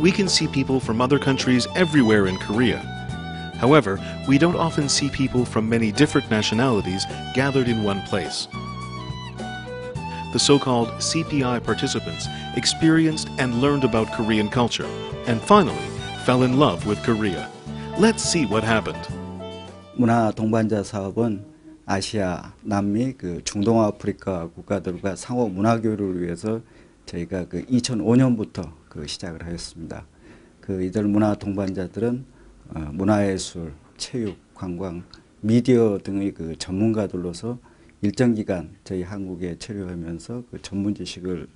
We can see people from other countries everywhere in Korea. However, we don't often see people from many different nationalities gathered in one place. The so-called CPI participants experienced and learned about Korean culture, and finally fell in love with Korea. Let's see what happened. 문화 동반자 사업은 아시아, 남미, 중동 아프리카 국가들과 상호 문화 교류를 위해서 저희가 2005년부터 시작을 하였습니다. 이들 문화 동반자들은 문화예술, 체육, 관광, 미디어 등의 전문가들로서 일정 기간 저희 한국에 체류하면서 전문 지식을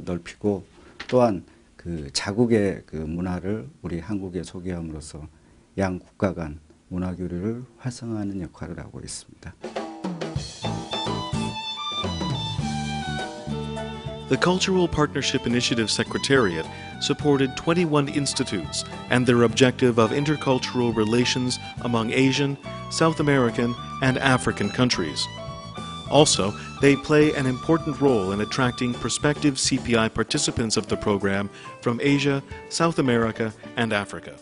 넓히고 또한 자국의 문화를 우리 한국에 소개함으로써 양 국가 간 문화 교류를 활성화하는 역할을 하고 있습니다. The Cultural Partnership Initiative Secretariat supported 21 institutes and their objective of intercultural relations among Asian, South American, and African countries. Also, they play an important role in attracting prospective CPI participants of the program from Asia, South America, and Africa.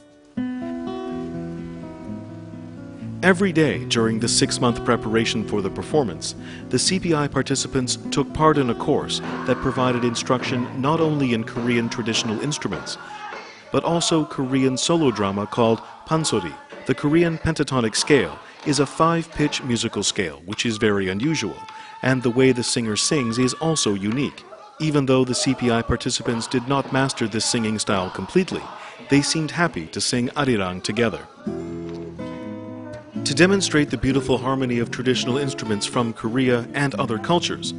Every day during the 6-month preparation for the performance, the CPI participants took part in a course that provided instruction not only in Korean traditional instruments, but also Korean solo drama called pansori. The Korean pentatonic scale is a 5-pitch musical scale, which is very unusual, and the way the singer sings is also unique. Even though the CPI participants did not master this singing style completely, they seemed happy to sing arirang together. To demonstrate the beautiful harmony of traditional instruments from Korea and other cultures,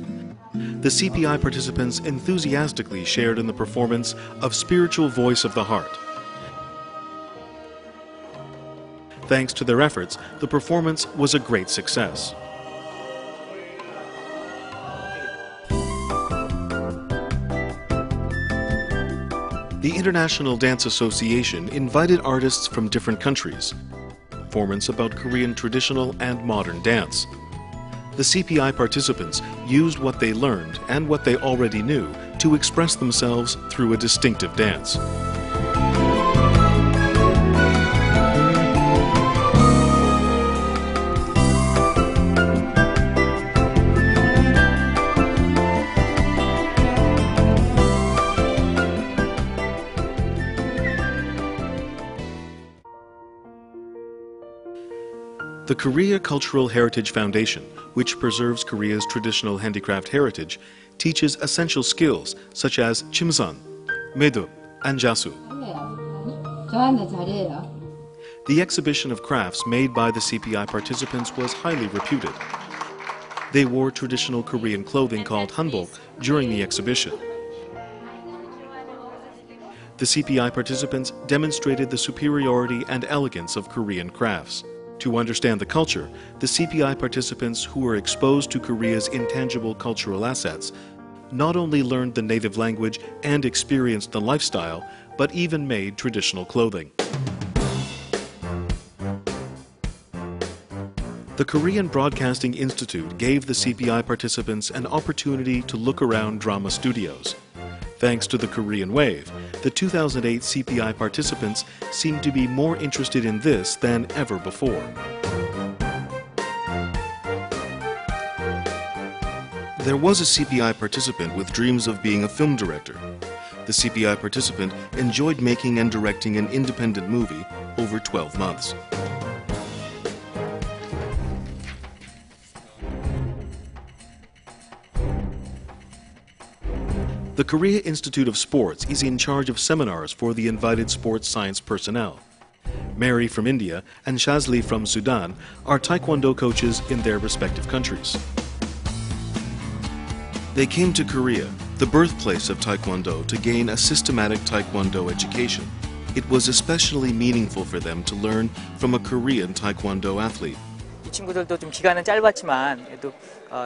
the CPI participants enthusiastically shared in the performance of Spiritual Voice of the Heart. Thanks to their efforts, the performance was a great success. The International Dance Association invited artists from different countries. Performance about Korean traditional and modern dance. The CPI participants used what they learned and what they already knew to express themselves through a distinctive dance. The Korea Cultural Heritage Foundation, which preserves Korea's traditional handicraft heritage, teaches essential skills such as chimsan, medu, and jasu. The exhibition of crafts made by the CPI participants was highly reputed. They wore traditional Korean clothing called hanbok during the exhibition. The CPI participants demonstrated the superiority and elegance of Korean crafts. To understand the culture, the CPI participants who were exposed to Korea's intangible cultural assets not only learned the native language and experienced the lifestyle, but even made traditional clothing. The Korean Broadcasting Institute gave the CPI participants an opportunity to look around drama studios. Thanks to the Korean wave, the 2008 CPI participants seemed to be more interested in this than ever before. There was a CPI participant with dreams of being a film director. The CPI participant enjoyed making and directing an independent movie over 12 months. The Korea Institute of Sports is in charge of seminars for the invited sports science personnel. Mary from India and Shazli from Sudan are taekwondo coaches in their respective countries. They came to Korea, the birthplace of taekwondo, to gain a systematic taekwondo education. It was especially meaningful for them to learn from a Korean taekwondo athlete. 이 친구들도 좀 기간은 짧았지만 그래도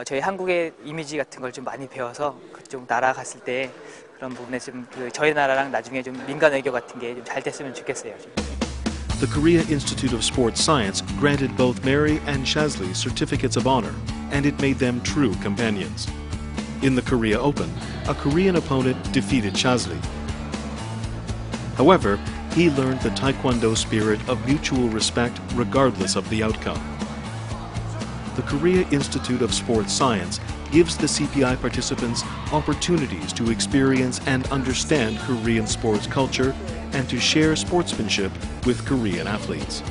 저희 한국의 이미지 같은 걸 좀 많이 배워서 그쪽 나라 갔을 때 그런 부분에 좀 저희 나라랑 나중에 좀 민간 외교 같은 게 좀 잘 됐으면 좋겠어요. The Korea Institute of Sports Science granted both Mary and Shazli certificates of honor, and it made them true companions. In the Korea Open, a Korean opponent defeated Shazli. However, he learned the taekwondo spirit of mutual respect regardless of the outcome. The Korea Institute of Sports Science gives the CPI participants opportunities to experience and understand Korean sports culture and to share sportsmanship with Korean athletes.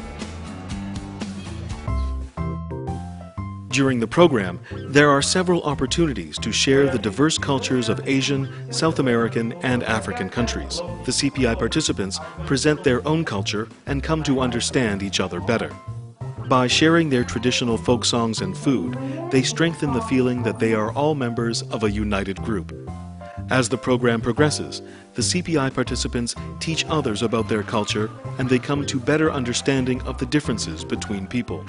During the program, there are several opportunities to share the diverse cultures of Asian, South American, and African countries. The CPI participants present their own culture and come to understand each other better. By sharing their traditional folk songs and food, they strengthen the feeling that they are all members of a united group. As the program progresses, the CPI participants teach others about their culture and they come to better understanding of the differences between people.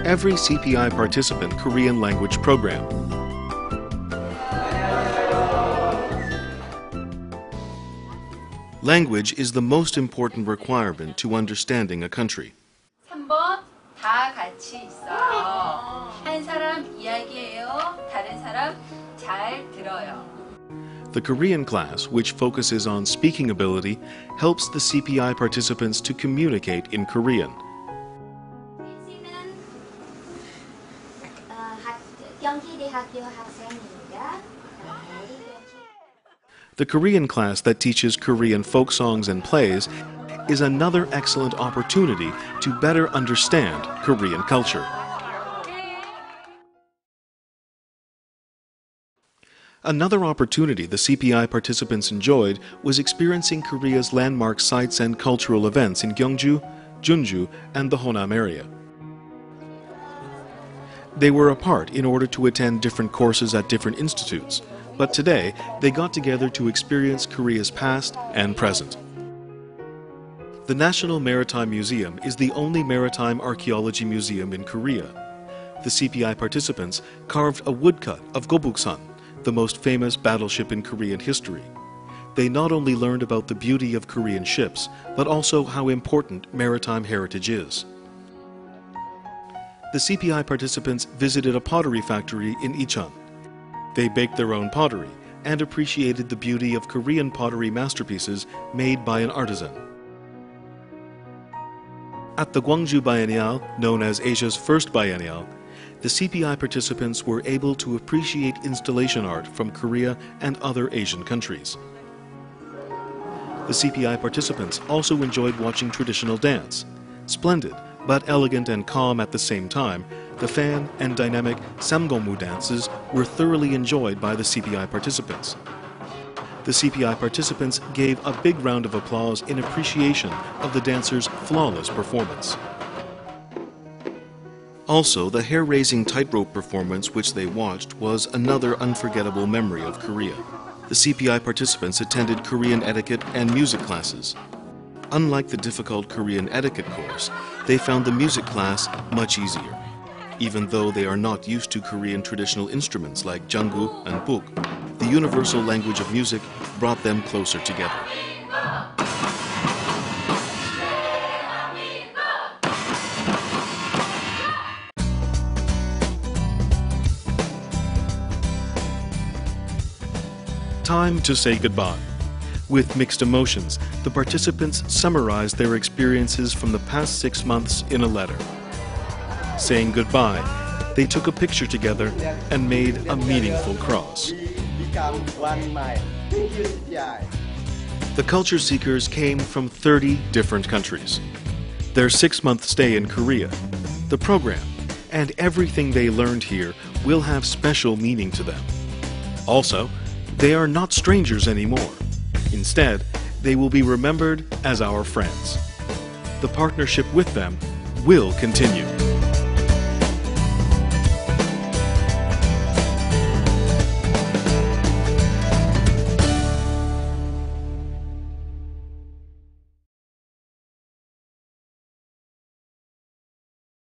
Every CPI participant Korean language program. Language is the most important requirement to understanding a country. 3번 다 같이 있어요. 한 사람 이야기해요. 다른 사람 잘 들어요. The Korean class, which focuses on speaking ability, helps the CPI participants to communicate in Korean. 경기대학교 학생입니다. The Korean class that teaches Korean folk songs and plays is another excellent opportunity to better understand Korean culture. Another opportunity the CPI participants enjoyed was experiencing Korea's landmark sites and cultural events in Gyeongju, Jeonju, and the Honam area. They were apart in order to attend different courses at different institutes, but today they got together to experience Korea's past and present. The National Maritime Museum is the only maritime archaeology museum in Korea. The CPI participants carved a woodcut of Gobuksan, the most famous battleship in Korean history. They not only learned about the beauty of Korean ships, but also how important maritime heritage is. The CPI participants visited a pottery factory in Icheon. They baked their own pottery and appreciated the beauty of Korean pottery masterpieces made by an artisan. At the Gwangju Biennial, known as Asia's first biennial, the CPI participants were able to appreciate installation art from Korea and other Asian countries. The CPI participants also enjoyed watching traditional dance. Splendid, but elegant and calm at the same time, the fan and dynamic samgongmu dances were thoroughly enjoyed by the CPI participants. The CPI participants gave a big round of applause in appreciation of the dancers' flawless performance. Also, the hair-raising tightrope performance which they watched was another unforgettable memory of Korea. The CPI participants attended Korean etiquette and music classes. Unlike the difficult Korean etiquette course, they found the music class much easier. Even though they are not used to Korean traditional instruments like janggu and buk, the universal language of music brought them closer together. Time to say goodbye. With mixed emotions, the participants summarized their experiences from the past 6 months in a letter. Saying goodbye, they took a picture together and made a meaningful cross. The culture seekers came from 30 different countries. Their 6-month stay in Korea, the program, and everything they learned here will have special meaning to them. Also, they are not strangers anymore. Instead, they will be remembered as our friends. The partnership with them will continue.